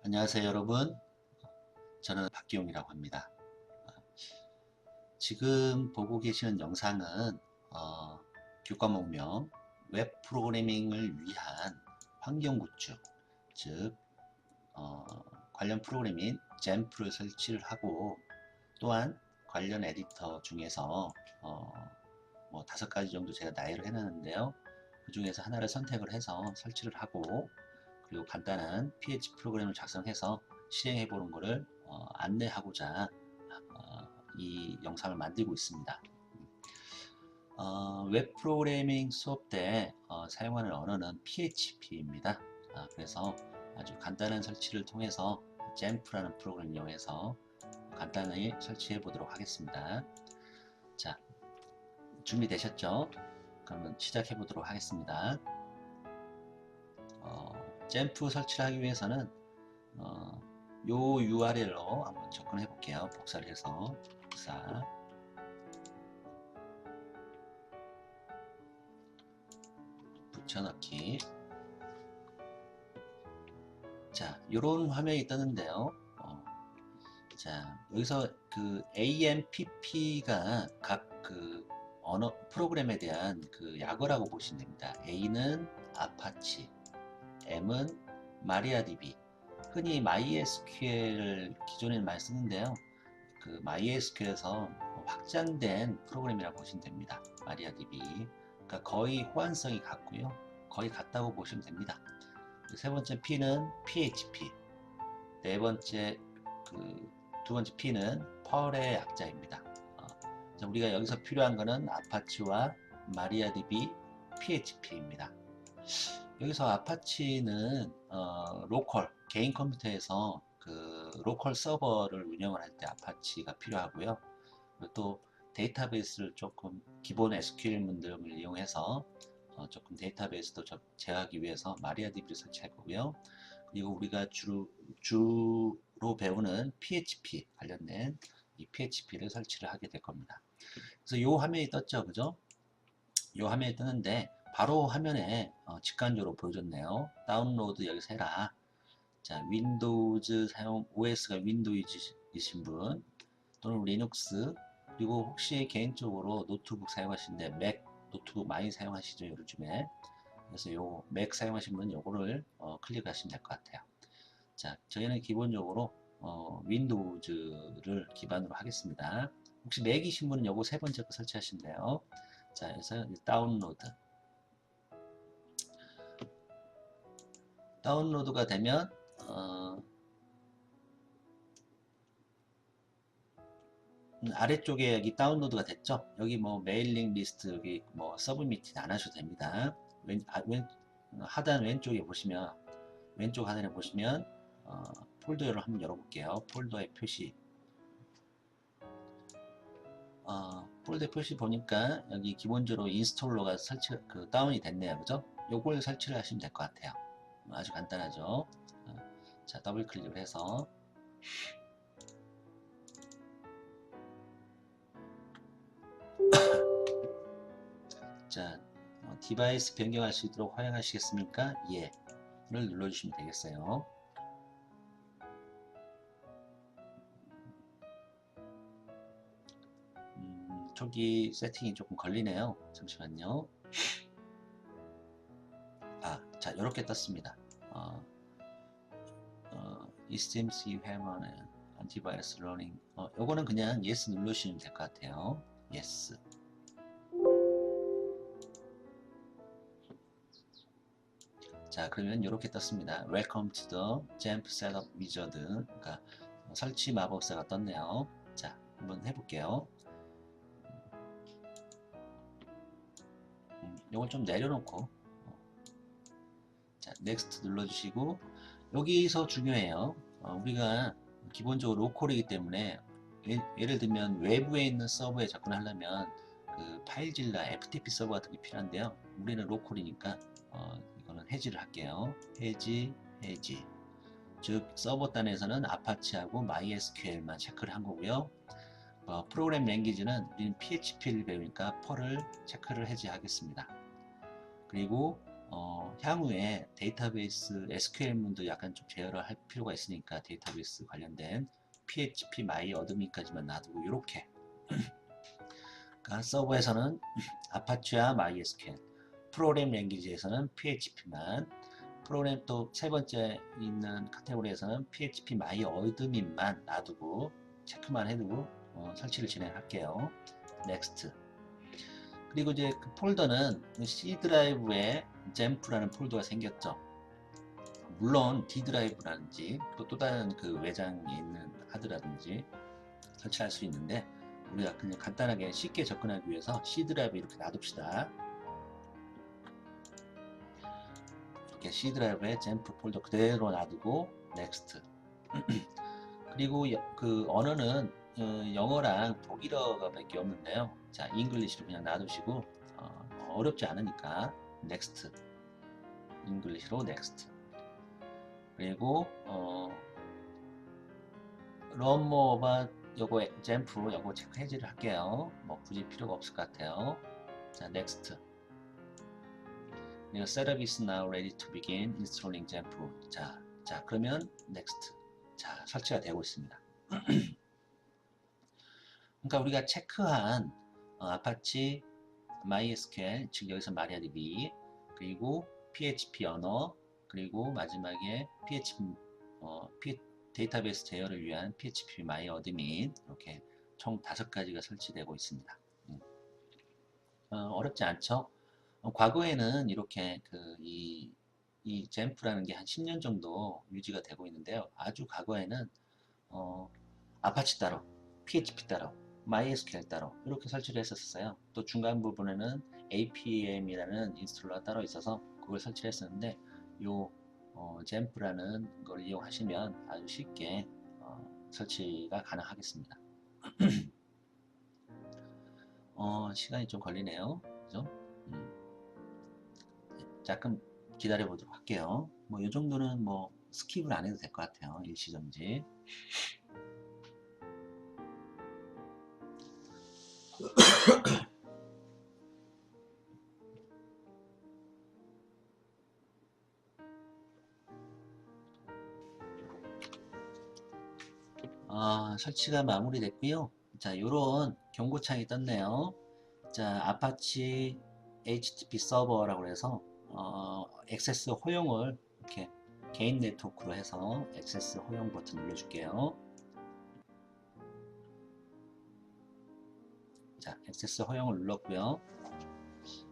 안녕하세요 여러분, 저는 박기용이라고 합니다. 지금 보고 계시는 영상은 교과목명 웹 프로그래밍을 위한 환경 구축, 즉 관련 프로그램인 잼프를 설치를 하고, 또한 관련 에디터 중에서 뭐 5가지 정도 제가 나열을 해놨는데요. 그 중에서 하나를 선택을 해서 설치를 하고, 그리고 간단한 PHP 프로그램을 작성해서 실행해 보는 것을 안내하고자 이 영상을 만들고 있습니다. 웹 프로그래밍 수업 때 사용하는 언어는 PHP입니다. 그래서 아주 간단한 설치를 통해서 잼프라는 프로그램을 이용해서 간단히 설치해 보도록 하겠습니다. 자, 준비되셨죠? 그러면 시작해 보도록 하겠습니다. 잼프 설치를 하기 위해서는 요 URL로 한번 접근해 볼게요. 복사를 해서 복사, 붙여넣기. 자, 요런 화면이 뜨는데요. 자, 여기서 그 AMPP가 각 그 언어 프로그램에 대한 그 약어라고 보시면 됩니다. A는 아파치, M은 마리아DB. 흔히 MySQL을 기존에 많이 쓰는데요. 그 MySQL에서 확장된 프로그램이라고 보시면 됩니다. 마리아DB. 그러니까 거의 호환성이 같고요. 거의 같다고 보시면 됩니다. 세 번째 P는 PHP. 네 번째 두 번째 P는 펄의 약자입니다. 우리가 여기서 필요한 것은 아파치와 마리아DB, PHP입니다. 여기서 아파치는 로컬 개인 컴퓨터에서 그 로컬 서버를 운영을 할 때 아파치가 필요하고요. 그리고 또 데이터베이스를 조금 기본 SQL 등을 이용해서 조금 데이터베이스도 제어하기 위해서 마리아DB를 설치할 거고요. 그리고 우리가 주로 배우는 PHP 관련된 이 PHP를 설치를 하게 될 겁니다. 그래서 이 화면이 떴죠, 그죠? 이 화면이 뜨는데 바로 화면에 직관적으로 보여줬네요. 다운로드 여기서 해라. 자, 윈도우즈 사용, OS가 윈도우이신 분 또는 리눅스, 그리고 혹시 개인적으로 노트북 사용하시는데 맥 노트북 많이 사용하시죠, 요즘에. 그래서 요 맥 사용하신 분은 요거를 클릭하시면 될 것 같아요. 자, 저희는 기본적으로 윈도우즈를 기반으로 하겠습니다. 혹시 맥이신 분은 요거 세 번째 거 설치하시면 돼요. 자, 그래서 다운로드가 되면 아래쪽에 여기 다운로드가 됐죠? 여기 뭐 메일링 리스트, 여기 뭐 서브미팅 안 하셔도 됩니다. 하단 왼쪽에 보시면, 왼쪽 하단에 보시면 폴더를 한번 열어볼게요. 폴더의 표시. 폴더 표시 보니까 여기 기본적으로 인스톨러가 다운이 됐네요. 그죠? 요걸 설치를 하시면 될 것 같아요. 아주 간단하죠? 자, 더블 클릭을 해서 자, 디바이스 변경할 수 있도록 허용하시겠습니까? 예. 를 눌러주시면 되겠어요. 초기 세팅이 조금 걸리네요. 잠시만요. 자, 이렇게 떴습니다. It seems you have an antivirus running. 요거는 그냥 yes 누르시면 될 것 같아요. yes. 자, 그러면 이렇게 떴습니다. Welcome to the Jamf Setup Wizard. 그러니까 설치 마법사가 떴네요. 자, 한번 해볼게요. 이걸 좀 내려놓고, 자, Next 눌러주시고, 여기서 중요해요. 우리가 기본적으로 로컬이기 때문에, 예를 들면 외부에 있는 서버에 접근하려면 그 파일질러 FTP 서버 같은 게 필요한데요. 우리는 로컬이니까 이거는 해지를 할게요. 해지. 즉 서버 단에서는 아파치하고 MySQL만 체크를 한 거고요. 프로그램 랭귀지는 우리는 PHP를 배우니까 펄을 체크를 해제하겠습니다. 그리고 향후에 데이터베이스 SQL문도 약간 좀 제어를 할 필요가 있으니까 데이터베이스 관련된 PHP 마이 어드민까지만 놔두고 이렇게 그러니까 서버에서는 아파치와 MySQL, 프로그램 랭귀지에서는 PHP만, 프로그램 또 세 번째 있는 카테고리에서는 PHP 마이 어드민만 놔두고 체크만 해두고 설치를 진행할게요. 넥스트. 그리고 이제 그 폴더는 C 드라이브에 잼프라는 폴더가 생겼죠. 물론 D 드라이브라든지 또 다른 그 외장에 있는 하드라든지 설치할 수 있는데 우리가 그냥 간단하게 쉽게 접근하기 위해서 C 드라이브 이렇게 놔둡시다. 이렇게 C 드라이브에 잼프 폴더 그대로 놔두고 넥스트. 그리고 그 언어는 영어랑 독일어가 밖에 없는데요. 자, 잉글리시로 그냥 놔두시고 어렵지 않으니까 넥스트. 잉글리시로 넥스트. 그리고 런모어바 요거 잼프 요거 체크 해지를 할게요. 뭐 굳이 필요가 없을 것 같아요. 자, 넥스트. 그리고 setup is now ready to begin installing 잼프. 자 그러면 넥스트. 자, 설치가 되고 있습니다. 그러니까 우리가 체크한 아파치, MySQL, 즉 여기서 MariaDB, 그리고 PHP 언어, 그리고 마지막에 데이터베이스 제어를 위한 PHP MyAdmin 이렇게 총 5가지가 설치되고 있습니다. 어렵지 않죠? 과거에는 이렇게 이 잼프라는 게 한 10년 정도 유지가 되고 있는데요. 아주 과거에는 아파치 따로, PHP 따로, MySQL 따로 이렇게 설치를 했었어요. 또 중간 부분에는 APM이라는 인스톨러가 따로 있어서 그걸 설치를 했었는데 요 잼프라는 걸 이용하시면 아주 쉽게 설치가 가능하겠습니다. 시간이 좀 걸리네요. 그죠? 조금 기다려 보도록 할게요. 뭐 이 정도는 뭐 스킵을 안 해도 될 것 같아요. 일시정지. 설치가 마무리됐고요. 자, 요런 경고창이 떴네요. 자, 아파치 HTTP 서버라고 해서 액세스 허용을 이렇게 개인 네트워크로 해서 액세스 허용 버튼 눌러줄게요. 자, 액세스 허용을 눌렀고요.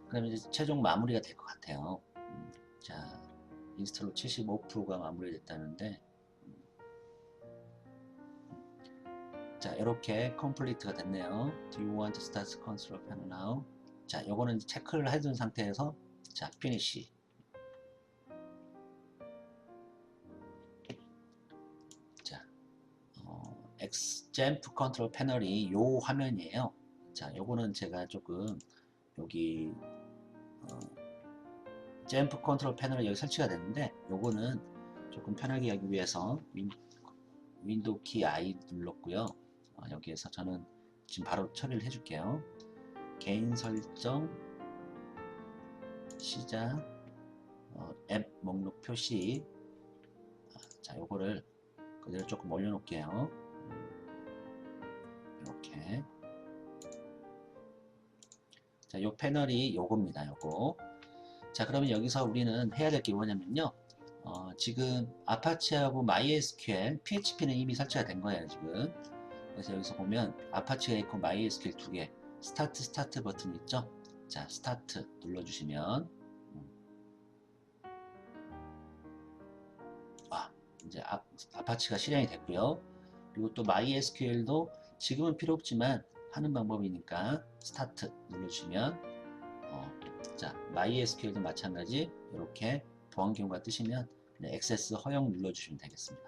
그러면 이제 최종 마무리가 될 것 같아요. 자, 인스톨로 75%가 마무리됐다는데 자, 이렇게 컴플리트가 됐네요. Do you want to start control panel now? 자, 요거는 체크를 해둔 상태에서 자, finish. 자, XJAMP 컨트롤 패널이 요 화면이에요. 자, 요거는 제가 조금 여기 JAMP 컨트롤 패널이 여기 설치가 됐는데 요거는 조금 편하게 하기 위해서 윈도우 키 I 눌렀고요. 여기에서 저는 지금 바로 처리를 해줄게요. 개인 설정, 시작, 앱 목록 표시. 자, 요거를 그대로 조금 올려놓을게요. 이렇게. 자, 요 패널이 요겁니다. 요거. 자, 그러면 여기서 우리는 해야 될 게 뭐냐면요. 지금 아파치하고 MySQL, PHP는 이미 설치가 된 거예요, 지금. 그래서 여기서 보면 아파치가 있고 MySQL 2개, 스타트 버튼 있죠? 자, 스타트 눌러주시면 이제 아파치가 실행이 됐고요. 그리고 또 MySQL도 지금은 필요 없지만 하는 방법이니까 스타트 눌러주시면 자, MySQL도 마찬가지 이렇게 보안경과 뜨시면 액세스 허용 눌러주시면 되겠습니다.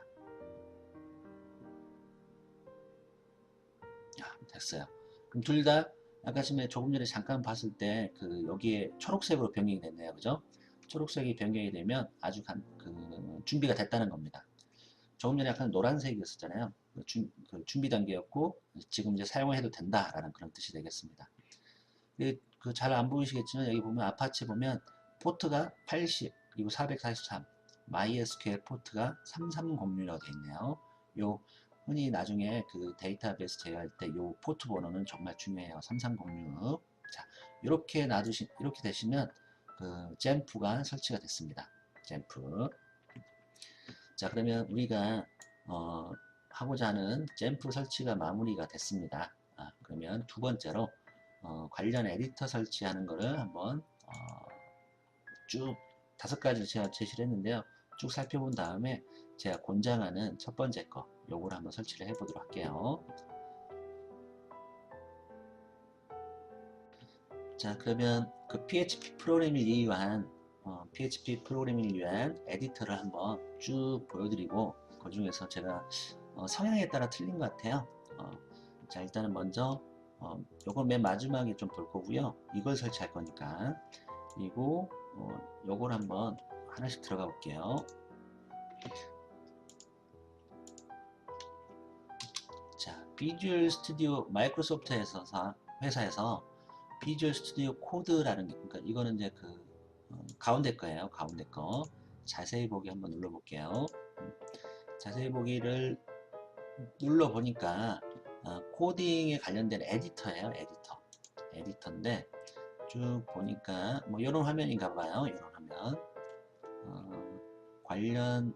됐어요. 그럼 둘 다 아까 조금 전에 잠깐 봤을 때 그 여기에 초록색으로 변경이 됐네요. 그죠? 초록색이 변경이 되면 아주 준비가 됐다는 겁니다. 조금 전에 약간 노란색이었잖아요. 그 준비 단계였고 지금 이제 사용해도 된다라는 그런 뜻이 되겠습니다. 잘 안 보이시겠지만 여기 보면 아파치 보면 포트가 80 그리고 443 MySQL 포트가 3306이라고 되어 있네요. 요 흔히 나중에 그 데이터베이스 제어할 때 요 포트 번호는 정말 중요해요. 3306. 자, 이렇게 이렇게 되시면 그 잼프가 설치가 됐습니다. 잼프. 자, 그러면 우리가 하고자 하는 잼프 설치가 마무리가 됐습니다. 그러면 두 번째로 관련 에디터 설치하는 거를 한번 쭉 5가지 제가 제시를 했는데요. 쭉 살펴본 다음에 제가 권장하는 첫 번째 거 요걸 한번 설치를 해 보도록 할게요. 자, 그러면 그 PHP 프로그래밍을 위한 에디터를 한번 쭉 보여드리고 그 중에서 제가 성향에 따라 틀린 것 같아요. 자, 일단은 먼저 요걸 맨 마지막에 좀 볼 거고요. 이걸 설치할 거니까. 그리고 요걸 한번 하나씩 들어가 볼게요. 자, 비주얼 스튜디오 마이크로소프트에서 회사에서 비주얼 스튜디오 코드라는 게, 그러니까 이거는 이제 그 가운데 거예요. 가운데 거. 자세히 보기 한번 눌러 볼게요. 자세히 보기를 눌러 보니까 코딩에 관련된 에디터예요. 에디터인데 쭉 보니까 뭐 이런 화면인가 봐요. 이런 화면. 관련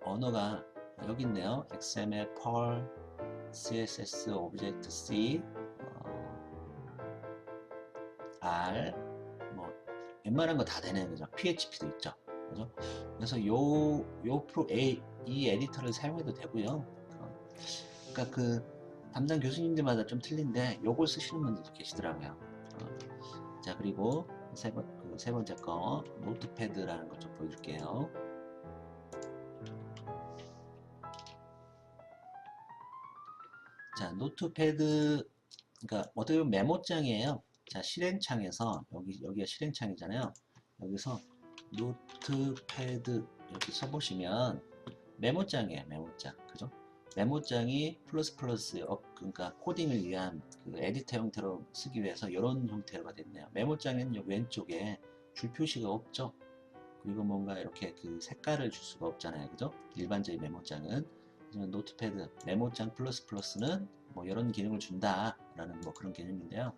언어가 여기 있네요. XML, Perl, CSS, Object-C, R, 뭐 웬만한 거 다 되네요. 그죠? PHP도 있죠. 그죠? 그래서 이 에디터를 사용해도 되고요. 그러니까 그 담당 교수님들마다 좀 틀린데 요걸 쓰시는 분들도 계시더라고요. 자, 그리고 세 번째 거 노트패드라는 거 좀 보여줄게요. 자, 노트패드, 그러니까 어떻게 보면 메모장이에요. 자, 실행창에서 여기가 실행창이잖아요. 여기서 노트패드 이렇게 써보시면 메모장이에요. 메모장, 그죠? 메모장이 그러니까 코딩을 위한 그 에디터 형태로 쓰기 위해서 이런 형태가 됐네요. 메모장은 왼쪽에 줄 표시가 없죠. 그리고 뭔가 이렇게 그 색깔을 줄 수가 없잖아요. 그죠? 일반적인 메모장은. 노트패드, 메모장 플러스는 뭐 이런 기능을 준다라는 뭐 그런 개념인데요.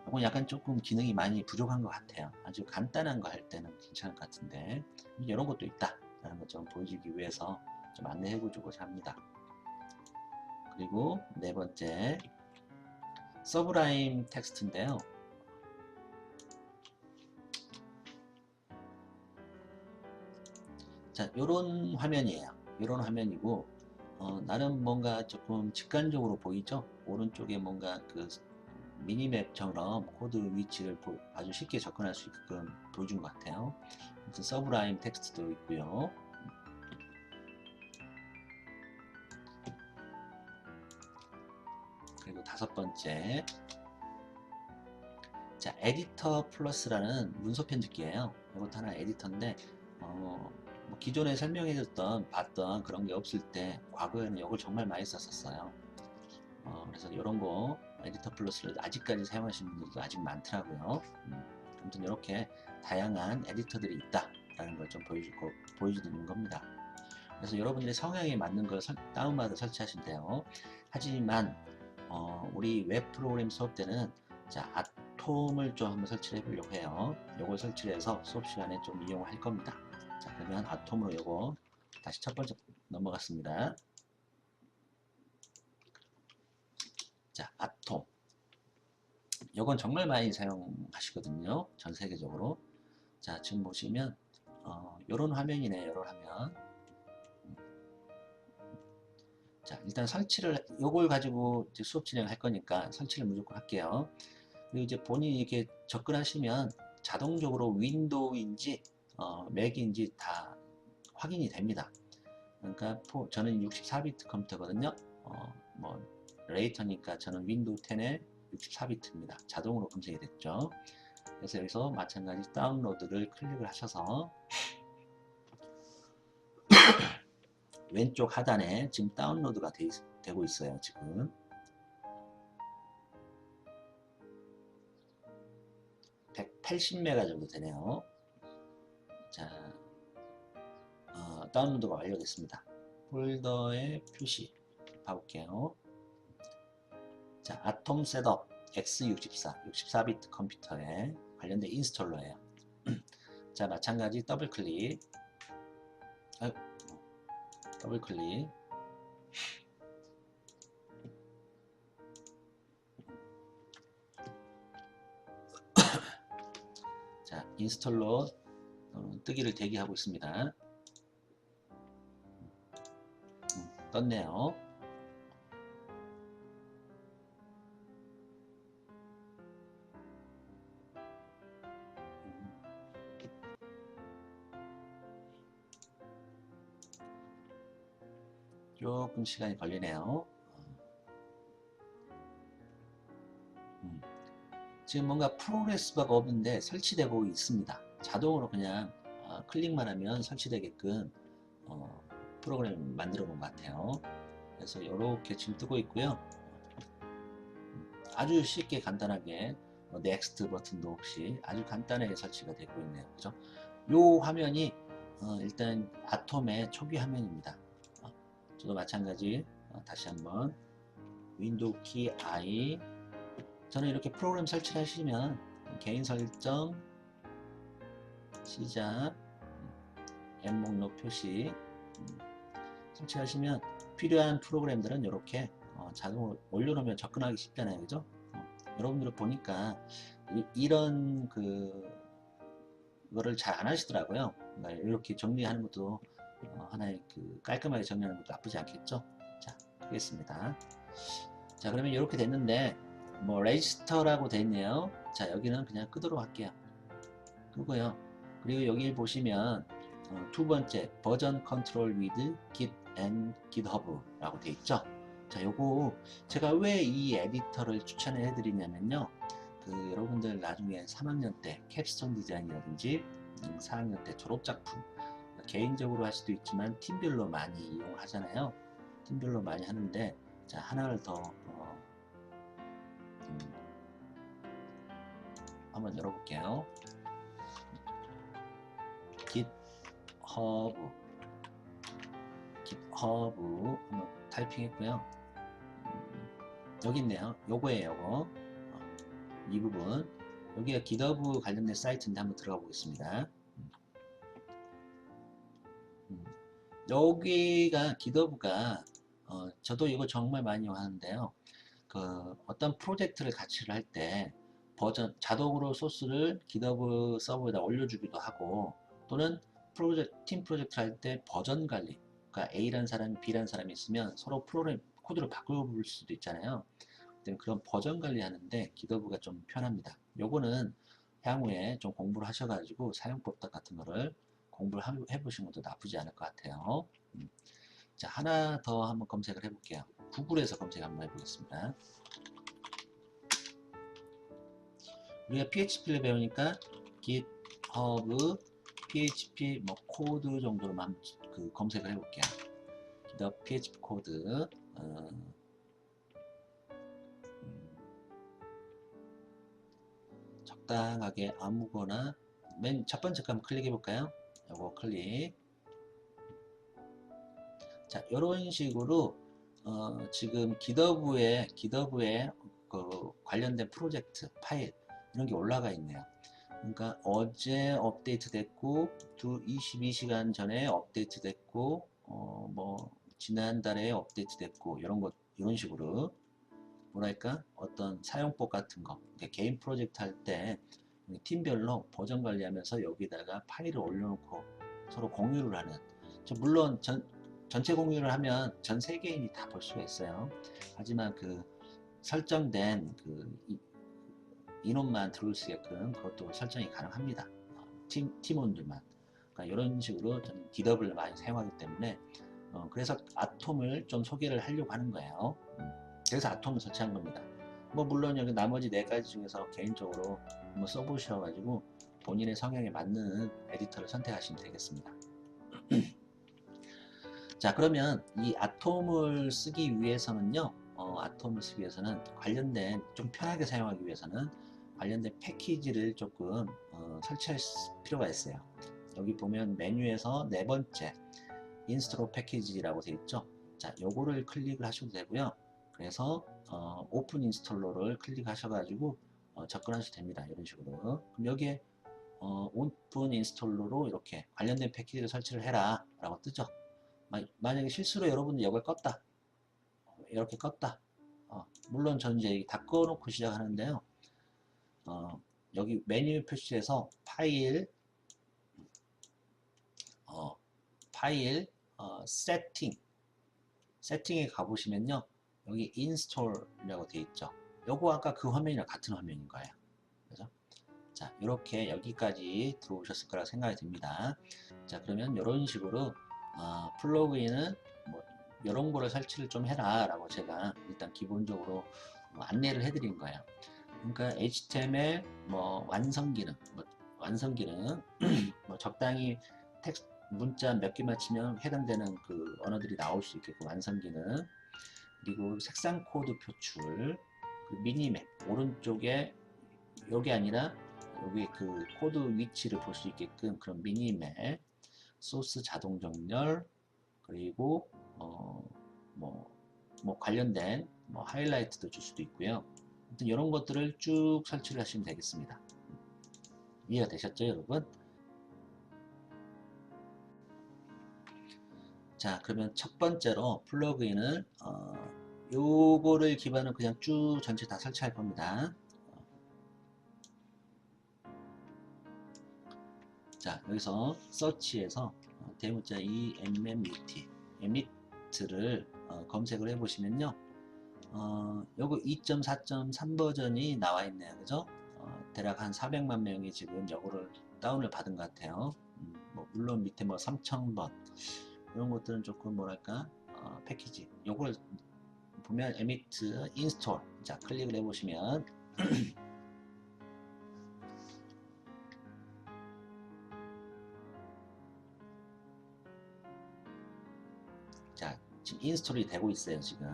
이건 약간 조금 기능이 많이 부족한 것 같아요. 아주 간단한 거 할 때는 괜찮을 것 같은데 이런 것도 있다라는 것 좀 보여주기 위해서 좀 안내해 보고자 합니다. 그리고 네 번째 서브라임 텍스트인데요. 자, 요런 화면이에요. 요런 화면이고 나름 뭔가 조금 직관적으로 보이죠? 오른쪽에 뭔가 그 미니맵처럼 코드 위치를 아주 쉽게 접근할 수 있게끔 보여준 것 같아요. 무슨 서브라임 텍스트도 있고요. 그리고 다섯 번째, 자, 에디터 플러스라는 문서 편집기예요. 이것도 하나 에디터인데 뭐 기존에 봤던 그런 게 없을 때 과거에는 이걸 정말 많이 썼었어요. 그래서 이런 거 에디터 플러스를 아직까지 사용하시는 분들도 아직 많더라고요. 아무튼 이렇게 다양한 에디터들이 있다라는 걸 좀 보여주는 겁니다. 그래서 여러분들의 성향에 맞는 걸 다운받아 설치하시면 돼요. 하지만 우리 웹 프로그램 수업 때는 자, 아톰을 좀 한번 설치를 해보려고 해요. 이걸 설치를 해서 수업 시간에 좀 이용할 겁니다. 자, 그러면 아톰으로 이거 다시 첫 번째 넘어갔습니다. 자, 아톰. 이건 정말 많이 사용하시거든요. 전 세계적으로. 자, 지금 보시면 이런 화면이네요. 이런 화면. 자, 일단 요걸 가지고 이제 수업 진행할 거니까 설치를 무조건 할게요. 그리고 이제 본인이 이렇게 접근하시면 자동적으로 윈도우인지 맥인지 다 확인이 됩니다. 그러니까 저는 64비트 컴퓨터거든요. 뭐 레이터니까 저는 윈도우 10에 64비트입니다. 자동으로 검색이 됐죠. 그래서 여기서 마찬가지 다운로드를 클릭을 하셔서 왼쪽 하단에 지금 다운로드가 되고 있어요. 지금 80메가 정도 되네요. 자, 다운로드가 완료됐습니다. 폴더의 표시 봐볼게요. 자, 아톰 셋업 X64 64비트 컴퓨터에 관련된 인스톨러예요. 자, 마찬가지 더블 클릭, 더블 클릭. 자, 인스톨러 뜨기를 대기하고 있습니다. 떴네요. 조금 시간이 걸리네요. 지금 뭔가 프로그레스바가 없는데 설치되고 있습니다. 자동으로 그냥 클릭만 하면 설치되게끔 프로그램 만들어 놓은 것 같아요. 그래서 이렇게 지금 뜨고 있고요. 아주 쉽게 간단하게 넥스트 버튼도 없이 아주 간단하게 설치가 되고 있네요. 그죠? 요 화면이 일단 아톰의 초기 화면입니다. 저도 마찬가지 다시 한번 윈도우 키 I, 저는 이렇게 프로그램 설치를 하시면 개인 설정, 시작, 앱 목록 표시 설치하시면 필요한 프로그램들은 이렇게 자동으로 올려놓으면 접근하기 쉽잖아요. 그죠? 여러분들 보니까 이런 그거를 잘 안 하시더라고요. 그러니까 이렇게 정리하는 것도 하나의 깔끔하게 정리하는 것도 나쁘지 않겠죠? 자, 끄겠습니다. 자, 그러면 이렇게 됐는데 뭐 레지스터라고 되어 있네요. 자, 여기는 그냥 끄도록 할게요. 끄고요. 그리고 여기 보시면 두 번째 버전 컨트롤 위드 git and github 라고 되어 있죠. 자, 요거 제가 왜 이 에디터를 추천해 드리냐면요, 여러분들 나중에 3학년 때 캡스톤 디자인이라든지 4학년 때 졸업작품 개인적으로 할 수도 있지만 팀별로 많이 이용을 하잖아요. 팀별로 많이 하는데, 자, 하나를 더 한번 열어볼게요. GitHub 한번 타이핑했고요. 여기 있네요. 요거예요. 요거 이 부분, 여기가 GitHub 관련된 사이트인데 한번 들어가 보겠습니다. 여기가 GitHub가 저도 이거 정말 많이 하는데요. 어떤 프로젝트를 같이 할 때 버전 자동으로 소스를 GitHub 서버에다 올려주기도 하고, 또는 팀 프로젝트 할 때 버전 관리, 그러니까 A라는 사람이 B라는 사람이 있으면 서로 프로그램 코드를 바꿔볼 수도 있잖아요. 그런 버전 관리하는데 GitHub가 좀 편합니다. 요거는 향후에 좀 공부를 하셔가지고 사용법 같은 거를 공부를 해보시는 것도 나쁘지 않을 것 같아요. 자, 하나 더 한번 검색을 해볼게요. 구글에서 검색 한번 해보겠습니다. 우리가 PHP를 배우니까 GitHub PHP 뭐 코드 정도로만 검색을 해볼게요. GitHub PHP 코드 적당하게 아무거나 맨 첫 번째 거 한번 클릭해 볼까요? 요거 클릭. 자, 이런 식으로 지금 GitHub에 관련된 프로젝트 파일 이런 게 올라가 있네요. 그러니까 어제 업데이트 됐고 22시간 전에 업데이트 됐고 뭐 지난달에 업데이트 됐고 이런 식으로 뭐랄까 어떤 사용법 같은 거, 개인 프로젝트 할 때 팀별로 버전 관리하면서 여기다가 파일을 올려놓고 서로 공유를 하는, 물론 전체 공유를 하면 전 세계인이 다 볼 수가 있어요. 하지만 설정된 인원만 들어올 수 있게끔 그것도 설정이 가능합니다. 팀원들만. 그러니까 이런 식으로 저는 GitHub을 많이 사용하기 때문에 그래서 아톰을 좀 소개를 하려고 하는 거예요. 그래서 아톰을 설치한 겁니다. 뭐 물론 여기 나머지 4가지 중에서 개인적으로 한번 써보셔가지고 본인의 성향에 맞는 에디터를 선택하시면 되겠습니다. 자, 그러면 이 아톰을 쓰기 위해서는요, 관련된 좀 편하게 사용하기 위해서는 관련된 패키지를 조금 설치할 필요가 있어요. 여기 보면 메뉴에서 네 번째 인스톨 패키지라고 되어 있죠. 자, 요거를 클릭을 하셔도 되고요. 그래서 오픈 인스톨러를 클릭하셔가지고 접근하셔도 됩니다. 이런 식으로. 그럼 여기에 오픈 인스톨러로 이렇게 관련된 패키지를 설치를 해라 라고 뜨죠. 만약에 실수로 여러분들 이걸 껐다, 이렇게 껐다. 물론 저는 이제 다 꺼놓고 시작하는데요. 여기 메뉴 표시에서 파일 세팅에 가보시면요, 여기 인스톨이라고 되어 있죠. 요거 아까 그 화면이랑 같은 화면인 거예요. 그죠? 자, 이렇게 여기까지 들어오셨을 거라 생각이 듭니다. 자, 그러면 이런 식으로 플러그인은 뭐 이런 거를 설치를 좀 해라 라고 제가 일단 기본적으로 안내를 해드린 거예요. 그러니까 HTML 완성 기능 뭐 적당히 텍스트 문자 몇 개만 치면 해당되는 그 언어들이 나올 수 있게끔 완성 기능, 그리고 색상 코드 표출, 그리고 미니맵 오른쪽에 여기 아니라 여기 그 코드 위치를 볼 수 있게끔 그런 미니맵, 소스 자동 정렬, 그리고 관련된 하이라이트도 줄 수도 있고요. 아무튼 이런 것들을 쭉 설치를 하시면 되겠습니다. 이해가 되셨죠, 여러분? 자, 그러면 첫 번째로 플러그인을 요거를 기반으로 그냥 쭉 전체 다 설치할 겁니다. 자, 여기서 서치에서 대문자 emit를 검색을 해보시면요, 요거 2.4.3 버전이 나와 있네요. 그죠? 대략 한 400만 명이 지금 요거를 다운을 받은 것 같아요. 물론 밑에 3,000번 이런 것들은 조금 뭐랄까 패키지 요걸 보면 emit install, 자 클릭을 해보시면 자 지금 인스톨이 되고 있어요. 지금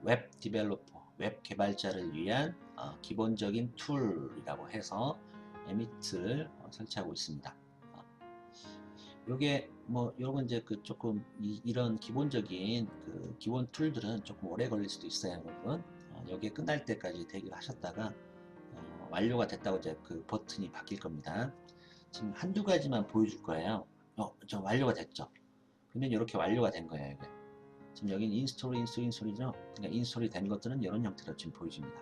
웹 디벨로퍼, 웹 개발자를 위한 기본적인 툴이라고 해서 emit를 설치하고 있습니다. 요게 요건 이제 그 조금 이런 기본적인 그 기본 툴들은 조금 오래 걸릴 수도 있어요, 여러분. 여기에 끝날 때까지 대기를 하셨다가 완료가 됐다고 이제 그 버튼이 바뀔 겁니다. 지금 한두 가지만 보여줄 거예요. 저 완료가 됐죠. 그러면 이렇게 완료가 된 거예요. 이게. 지금 여기는 인스톨이죠. 그러니까 인스톨이 된 것들은 이런 형태로 지금 보여집니다.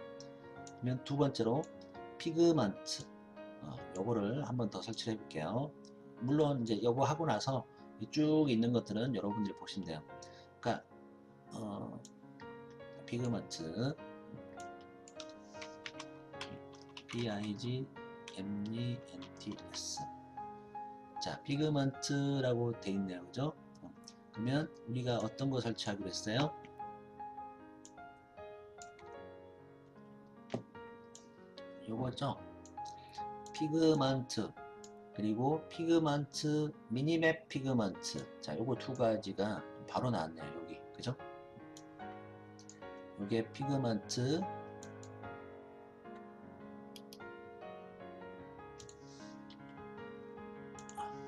그러면 두 번째로 피그먼트, 요거를 한번 더 설치를 해볼게요. 물론 이제 요거 하고 나서 쭉 있는 것들은 여러분들이 보시면 돼요. 그러니까 피그먼트 PIGMENTS, 자 피그먼트라고 돼 있네요. 그죠? 그러면 우리가 어떤 거 설치하기로 했어요? 요거죠. 피그먼트, 그리고 피그먼트, 미니맵 피그먼트. 자, 요거 두 가지가 바로 나왔네요. 여기. 그죠? 요게 피그먼트,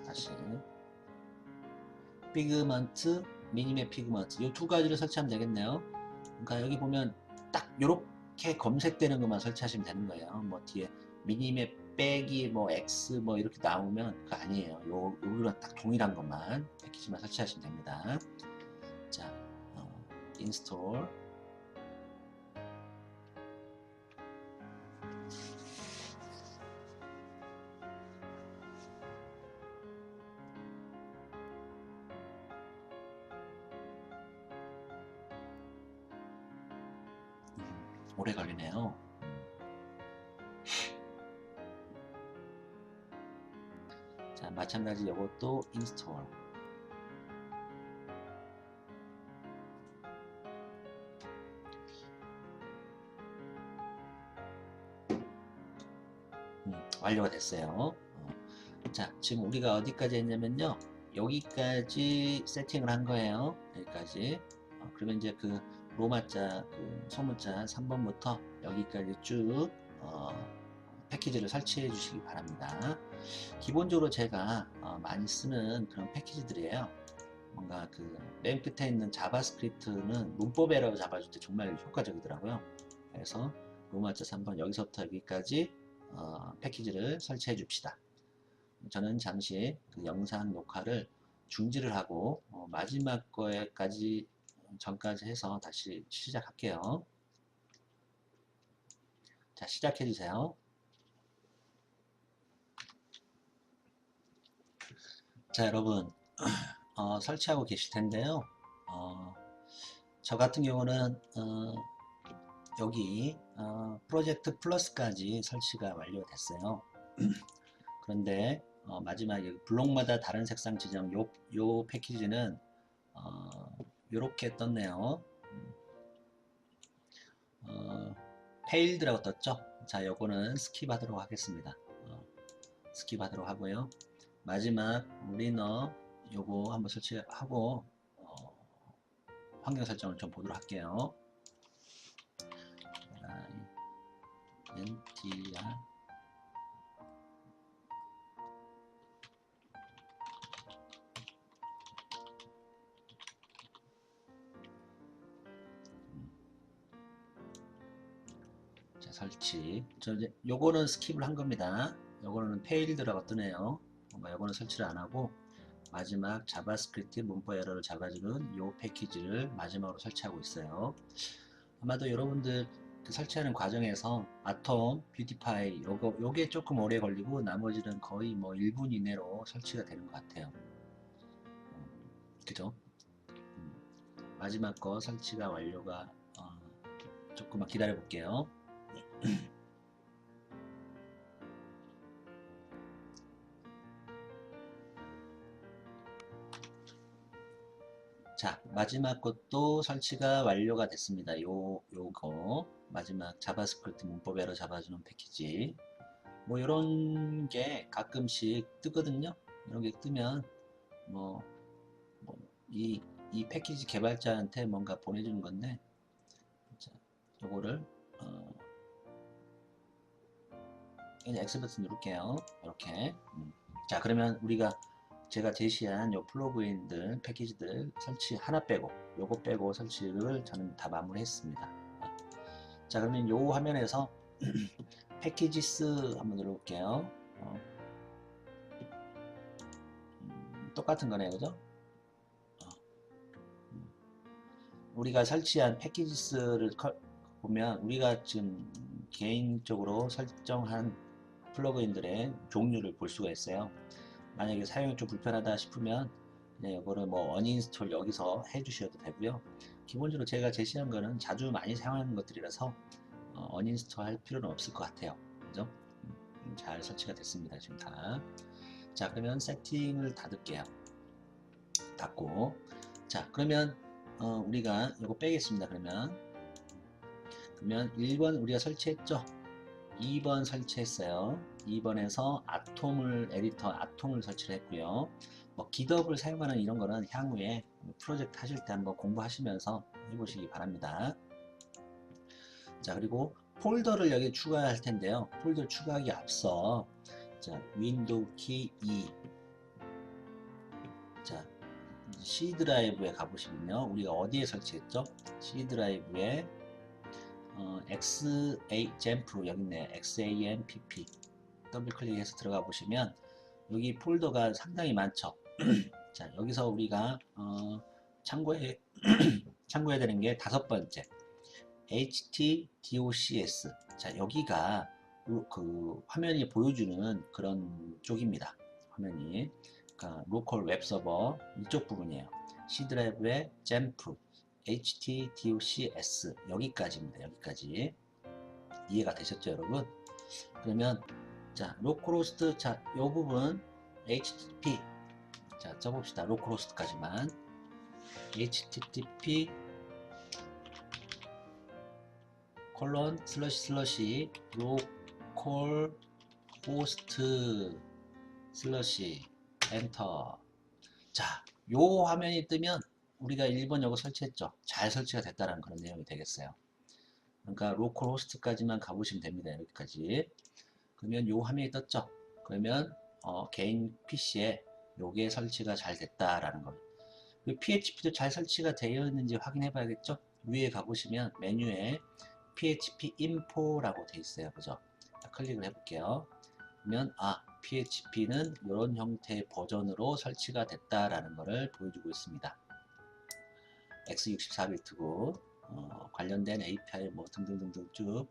다시 피그먼트, 미니맵 피그먼트. 요 두 가지를 설치하면 되겠네요. 그러니까 여기 보면 딱 요렇게 검색되는 것만 설치하시면 되는 거예요. 뒤에 미니맵 빼기 X 이렇게 나오면 그거 아니에요. 요거랑 딱 동일한 것만 패키지만 설치하시면 됩니다. 자, 인스톨. 오래 걸리네요. 자, 마찬가지 이것도 인스톨. 완료가 됐어요. 자, 지금 우리가 어디까지 했냐면요, 여기까지 세팅을 한 거예요. 여기까지. 그러면 이제 그 로마자, 그 소문자 3번부터 여기까지 쭉 패키지를 설치해 주시기 바랍니다. 기본적으로 제가 많이 쓰는 그런 패키지들이에요. 뭔가 그 맨 끝에 있는 자바스크립트는 문법 에러 잡아줄 때 정말 효과적이더라고요. 그래서 로마자스 한번 여기서부터 여기까지 패키지를 설치해 줍시다. 저는 잠시 그 영상 녹화를 중지를 하고 마지막 거에까지 전까지 해서 다시 시작할게요. 자, 시작해 주세요. 자, 여러분 설치하고 계실 텐데요. 저 같은 경우는 여기 프로젝트 플러스까지 설치가 완료됐어요. 그런데 마지막에 블록마다 다른 색상 지정 요 패키지는 요렇게 떴네요. 페일드라고 떴죠. 자, 요거는 스킵하도록 하겠습니다. 스킵하도록 하고요. 마지막 리너 요거 한번 설치하고 환경 설정을 좀 보도록 할게요. NTR 자, 설치. 요거는 스킵을 한 겁니다. 요거는 페일드라고 뜨네요. 뭔가 요거는 설치를 안 하고 마지막 자바스크립트 문법 에러를 잡아주는 요 패키지를 마지막으로 설치하고 있어요. 아마도 여러분들 그 설치하는 과정에서 아톰, 뷰티파이 요게 조금 오래 걸리고 나머지는 거의 뭐 1분 이내로 설치가 되는 것 같아요. 그죠? 마지막 거 설치가 완료가 조금만 기다려 볼게요. 자, 마지막 것도 설치가 완료가 됐습니다. 요거 마지막 자바스크립트 문법 에러 잡아주는 패키지 뭐 이런 게 가끔씩 뜨거든요. 이런 게 뜨면 이 패키지 개발자한테 뭔가 보내주는 건데, 자, 요거를 그냥 X 버튼 누를게요. 이렇게. 자, 그러면 우리가 제가 제시한 요 플러그인들 패키지들 설치 하나 빼고 요거 빼고 설치를 저는 다 마무리했습니다. 자, 그러면 요 화면에서 패키지스 한번 눌러볼게요. 똑같은 거네요, 그죠? 우리가 설치한 패키지스를 보면 우리가 지금 개인적으로 설정한 플러그인들의 종류를 볼 수가 있어요. 만약에 사용이 좀 불편하다 싶으면 그냥 이거를 뭐 언인스톨 여기서 해 주셔도 되고요. 기본적으로 제가 제시한 거는 자주 많이 사용하는 것들이라서 언인스톨 할 필요는 없을 것 같아요. 그죠? 잘 설치가 됐습니다. 지금 다. 자, 그러면 세팅을 닫을게요. 닫고. 자, 그러면 우리가 이거 빼겠습니다. 그러면 1번 우리가 설치했죠? 2번 설치했어요. 2번에서 에디터 아톰을 설치를 했고요. 뭐 기덥을 사용하는 이런 거는 향후에 프로젝트 하실 때 한번 공부하시면서 해보시기 바랍니다. 자, 그리고 폴더를 여기 추가할 텐데요. 폴더 추가하기 앞서 자, 윈도우 키 2. 자, C 드라이브에 가보시면요. 우리가 어디에 설치했죠? C 드라이브에 XAMP 여기 있네. XAMPP 더블 클릭해서 들어가 보시면 여기 폴더가 상당히 많죠. 자, 여기서 우리가 참고해야 되는 게 5번째 htdocs. 자, 여기가 그 화면이 보여주는 그런 쪽입니다. 화면이 그러니까 로컬 웹 서버 이쪽 부분이에요. C 드라이브의 잼프 htdocs 여기까지입니다. 여기까지 이해가 되셨죠, 여러분? 그러면 자, 로컬호스트, 자, 요 부분 http 자, 써봅시다. 로컬호스트까지만 http 콜론 슬러시 로컬호스트 슬러시 엔터. 자, 요 화면이 뜨면 우리가 1번 요거 설치했죠. 잘 설치가 됐다는 그런 내용이 되겠어요. 그러니까 로컬 호스트까지만 가보시면 됩니다. 여기까지. 그러면 요 화면이 떴죠. 그러면 개인 PC에 요게 설치가 잘 됐다라는 거예요. PHP도 잘 설치가 되어 있는지 확인해 봐야겠죠. 위에 가보시면 메뉴에 PHP info라고 되어 있어요. 그죠? 클릭을 해볼게요. 그러면 PHP는 이런 형태의 버전으로 설치가 됐다라는 것을 보여주고 있습니다. x64비트고 관련된 API 뭐 등등등등 쭉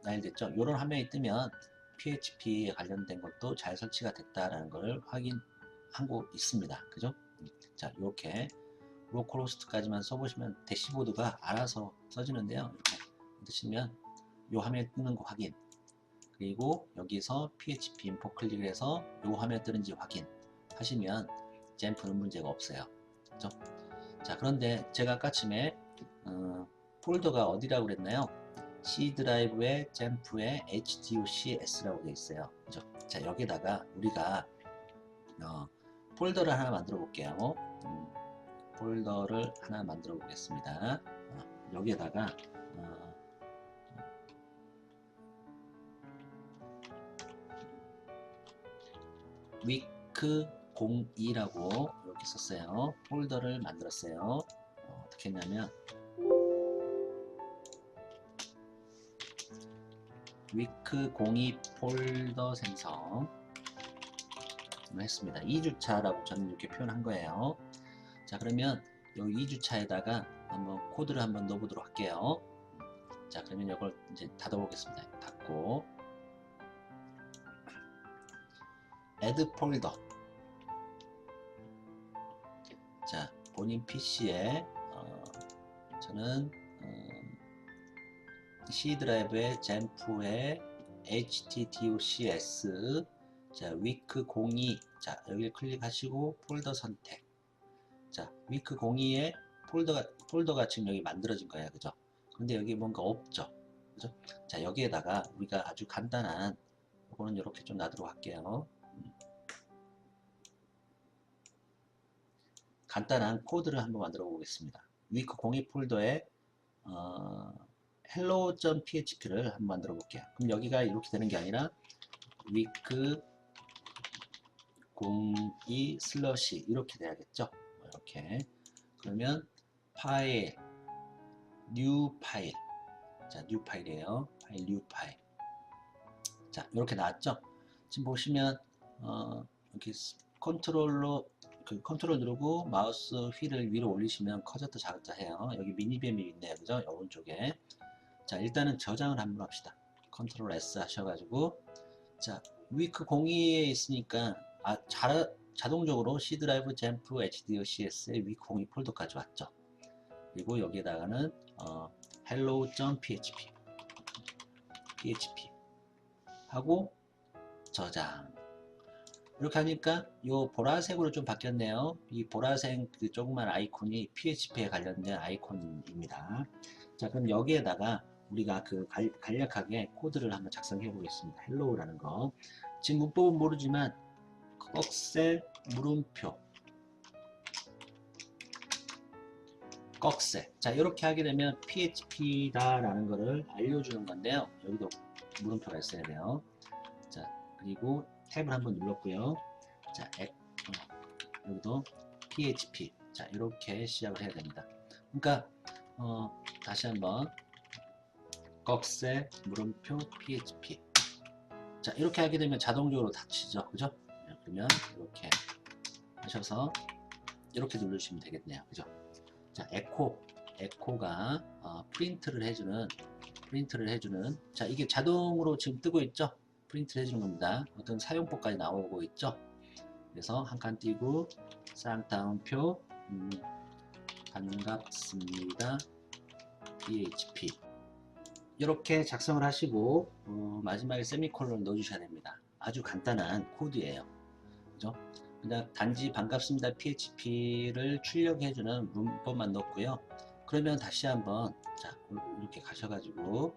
나열됐죠. 이런 화면이 뜨면 PHP에 관련된 것도 잘 설치가 됐다라는 것을 확인하고 있습니다. 그죠? 자, 이렇게 로컬 호스트까지만 써보시면 대시보드가 알아서 써지는데요. 이렇게 뜨시면 이 화면에 뜨는 거 확인. 그리고 여기서 PHP 인포 클릭을 해서 이 화면에 뜨는지 확인 하시면 잼프는 문제가 없어요. 그죠? 자, 그런데 제가 아까쯤에 폴더가 어디라고 그랬나요? C 드라이브에 잼프에 HDOCS라고 되어 있어요. 그죠? 자, 여기다가 우리가 폴더를 하나 만들어 볼게요. 폴더를 하나 만들어 보겠습니다. 여기에다가 위크 02라고 이렇게 썼어요. 폴더를 만들었어요. 어떻게 했냐면 위크 02 폴더 생성 했습니다. 2주차라고 저는 이렇게 표현한 거예요. 자, 그러면 이 2주차에다가 한번 코드를 한번 넣어보도록 할게요. 자, 그러면 이걸 이제 닫아보겠습니다. 닫고 add 폴더. 자, 본인 PC에 저는 C 드라이브에 잼프에 HTDOCS 자, 위크 02 자, 여기를 클릭하시고 폴더 선택. 자, 위크 02에 폴더가 지금 여기 만들어진 거예요. 그죠? 근데 여기 뭔가 없죠? 그죠? 자, 여기에다가 우리가 아주 간단한 이거는 이렇게 좀 놔두도록 할게요. 간단한 코드를 한번 만들어 보겠습니다. 위크 02 폴더에 hello.php를 한번 만들어 볼게요. 그럼 여기가 이렇게 되는 게 아니라 위크 02 슬러시 이렇게 돼야겠죠. 이렇게. 그러면 파일 뉴 파일 자, 뉴 파일이에요. 파일 뉴 파일. 자, 이렇게 나왔죠. 지금 보시면 이렇게 컨트롤 누르고 마우스 휠을 위로 올리시면 커졌다 작았다 해요. 여기 미니뱀이 있네요. 그죠? 오른쪽에. 자, 일단은 저장을 한번 합시다. 컨트롤 S 하셔가지고 자, 위크 02에 있으니까 자동적으로 C 드라이브 잼프 HDOCS의 위크 02 폴더까지 왔죠. 그리고 여기에다가는 hello.php 하고 저장. 이렇게 하니까 이 보라색으로 좀 바뀌었네요. 이 보라색 그 조그만 아이콘이 PHP에 관련된 아이콘입니다. 자, 그럼 여기에다가 우리가 그 간략하게 코드를 한번 작성해 보겠습니다. hello라는 거. 지금 문법은 모르지만 꺽쇠 물음표 꺽쇠. 자, 이렇게 하게 되면 PHP다라는 거를 알려주는 건데요. 여기도 물음표가 있어야 돼요. 자, 그리고 탭을 한번 눌렀고요. 자, 여기도 PHP. 자, 이렇게 시작을 해야 됩니다. 그러니까 다시 한번 꺽쇠 물음표 PHP. 자, 이렇게 하게 되면 자동적으로 닫히죠. 그죠? 그러면 이렇게 하셔서 이렇게 누르시면 되겠네요. 그죠? 자, 에코가 프린트를 해주는 자, 이게 자동으로 지금 뜨고 있죠? 프린트를 해주는 겁니다. 어떤 사용법까지 나오고 있죠? 그래서 한 칸 띄고 쌍따옴표 반갑습니다 PHP 이렇게 작성을 하시고 마지막에 세미콜론을 넣어주셔야 됩니다. 아주 간단한 코드예요. 그죠? 그냥 단지 반갑습니다 PHP를 출력해주는 문법만 넣었고요. 그러면 다시 한번 자, 이렇게 가셔가지고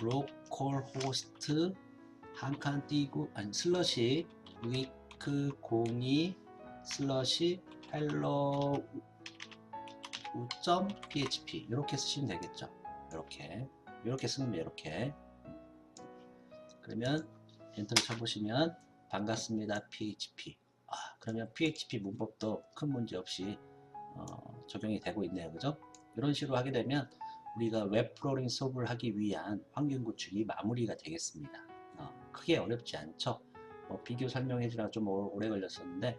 로컬 호스트 한 칸 띄고 슬러시 위크 02 슬러시 헬로 hello.php 이렇게 쓰시면 되겠죠. 이렇게 쓰면 이렇게. 그러면 엔터를 쳐보시면 반갑습니다 PHP. 그러면 PHP 문법도 큰 문제 없이 적용이 되고 있네요. 그죠? 이런 식으로 하게 되면 우리가 웹 프로그래밍 수업을 하기 위한 환경 구축이 마무리가 되겠습니다. 크게 어렵지 않죠? 비교 설명해 주느라 좀 오래 걸렸었는데,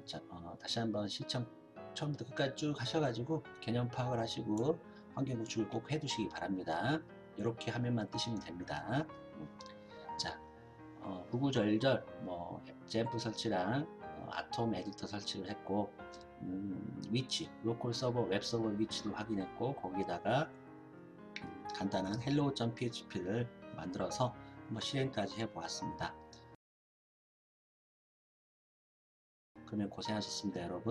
자, 다시 한번 시청 처음부터 끝까지 쭉 하셔가지고 개념 파악을 하시고 환경 구축을 꼭 해두시기 바랍니다. 이렇게 화면만 뜨시면 됩니다. 자, 구구절절 젠프 설치랑 아톰 에디터 설치를 했고, 위치, 로컬 서버, 웹 서버 위치도 확인했고, 거기다가 간단한 hello.php를 만들어서 한번 실행까지 해보았습니다. 그러면 고생하셨습니다, 여러분.